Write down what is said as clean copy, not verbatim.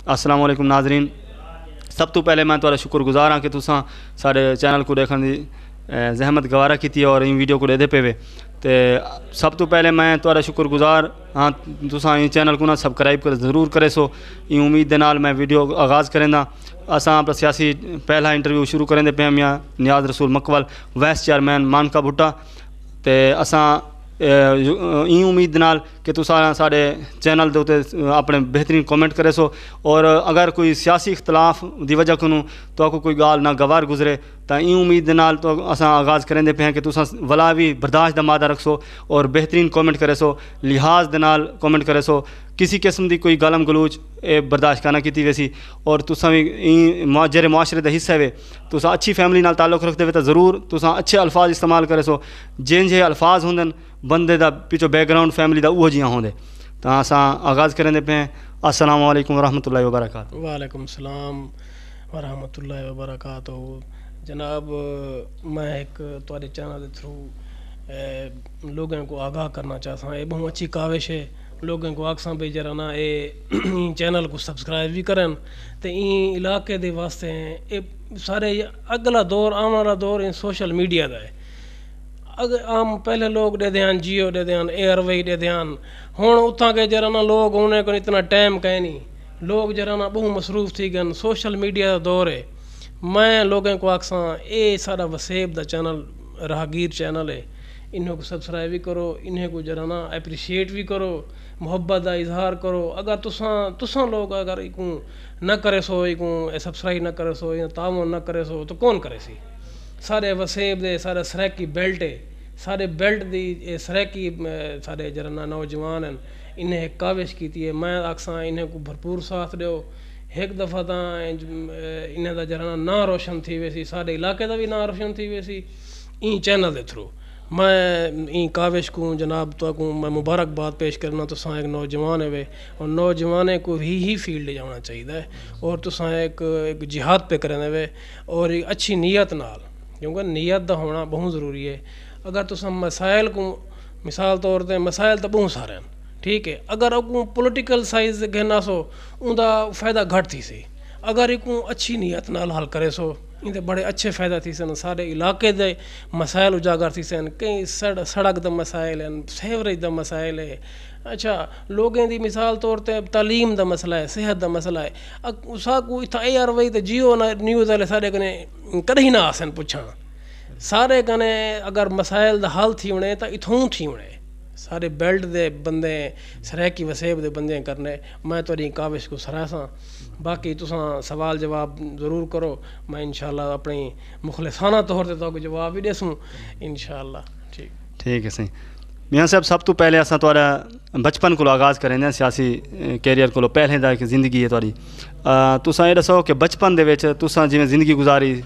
السلام علیکم ناظرین. سب تو پہلے میں تھوڑا شکر گزار ہاں کہ تساں سارے چینل کو دیکھن دی زحمت گوارا کی اور ان ویڈیو کو دے پے وے. تے سب تو پہلے میں تھوڑا شکر گزار ہاں تساں ان چینل کو نا سبسکرائب کر ضرور کرے سو. ان امید دے نال میں ویڈیو آغاز کریں دا. اساں اپنا سیاسی پہلا انٹرویو شروع کریں دے پے میاں نیاز رسول مکول وائس چیئرمین مانکا بھٹا. تے اساں این امید نال کہ تساں سارے چینل دے اوتے اپنے بہترین کامنٹ کرے سو. اور اگر کوئی سیاسی اختلاف دی وجہ کنوں تو کوئی گال نہ گوار گزرے تو این امید نال تو اساں آغاز کریں دے پے ہیں کہ تساں ولا بھی برداشت دا مادہ رکھ سو اور بہترین کامنٹ کرے سو, لحاظ دے نال کامنٹ کرے سو. کسی قسم دی کوئی گالم گلوچ برداشت نہ کیتی ویسی. اور تساں بھی جڑے معاشرے دے حصے وے تساں اچھی فیملی نال تعلق رکھتے وے تو ضرور تساں اچھے الفاظ استعمال کرے سو. جے الفاظ ہوندن بندے دا پیچھو بیک گراؤنڈ فیملی دا اوہ جیاں ہوندے. تو اساں آغاز کریں دے پے ہیں. السلام علیکم ورحمۃ اللہ وبرکاتہ. وعلیکم السلام ورحمۃ اللہ وبرکاتہ. جناب میں ایک تھوڑے چینل کے تھرو لوگوں کو آگاہ کرنا چاہتا ہوں. یہ بہت اچھی کاوش ہے. لوگوں کو آکساں بھی جرا نا یہ چینل کو سبسکرائب بھی کرن تو این علاقے دے واسطے ہیں سارے اگلا دور آنے والا دور ان سوشل میڈیا دا ہے. اگر عام پہلے لوگ دے دیان جیو دے دیان ایئر وے دے دیان ہوں اتھاں کے جرا نا لوگ انہیں کو اتنا ٹائم کہیں نہیں. لوگ جرا نا بہت مصروف تھی گئے. سوشل میڈیا دا دور ہے. میں لوگوں کو آکساں اے سارا وسیب دا چینل راہگیر چینل ہے. انہیں کو سبسکرائب بھی کرو, انہیں کو جرا نا اپریشیٹ بھی کرو, محبت دا اظہار کرو. اگر تساں لوگ اگر ایکوں نہ کرے سو ایکوں سبسکرائب نہ کرے سو یا تعاون نہ کرے سو تو کون کرے سی. سارے وسیب دے سارے سریکی بیلٹ ہے. سارے بیلٹ دی سریکی سارے جرنا نوجوان ہیں. انہیں ایک کاوش کیتی ہے. میں آکساں انہیں کو بھرپور ساتھ دیو. ایک دفعہ تا انہیں دا جرنا نا روشن تھی ویسی سارے علاقے دا بھی نا روشن تھی ویسی این چینل دے تھرو. میں این کاوش کو جناب تو کو میں مبارکباد پیش کرنا. تو ایک نوجوان ہے اور نوجوانے کو ہی فیلڈ جانا چاہیے اور تو ایک جہاد پہ کرنے وے اور ایک اچھی نیت نال, کیونکہ نیت دا ہونا بہت ضروری ہے. اگر تو مسائل کو مثال طور تے مسائل تو بہت سارے ہیں ٹھیک ہے. اگر اکوں پولیٹیکل سائز گھنا سو ان دا فائدہ گھٹ تھی سی. اگر اکوں اچھی نیت نال حل کرے سو ان دے بڑے اچھے فائدہ تھی سن. سارے علاقے دے مسائل اجاگر تھی سن. کئی سڑک دا مسائل ہیں, سیوریج دا مسائل ہے. اچھا لوگوں دی مثال طور تے تعلیم دا مسئلہ ہے, صحت دا مسئلہ ہے. اسا کو اتھا اے آر وی تے جیو نیوز والے سارے کنے کدی نہ آسن پوچھاں. سارے کنے اگر مسائل دا حل تھی ہونے تو اتھوں تھی ہونے. سارے بیلٹ دے بندے سریکی وسیب دے بندے کرنے. میں تو کاوش کو سراہساں. باقی تساں سوال جواب ضرور کرو. میں انشاءاللہ اپنی مخلصانہ طور تے تو جواب بھی دے سوں انشاءاللہ. ٹھیک ہے. صحیح میاں صاحب سب تو پہلے اساں تھوڑا بچپن کو آغاز کریں دے سیاسی کیریئر کو پہلے دا کہ زندگی ہے تھوڑی. تساں یہ دسو کہ بچپن دے وچ تساں جویں زندگی گزاری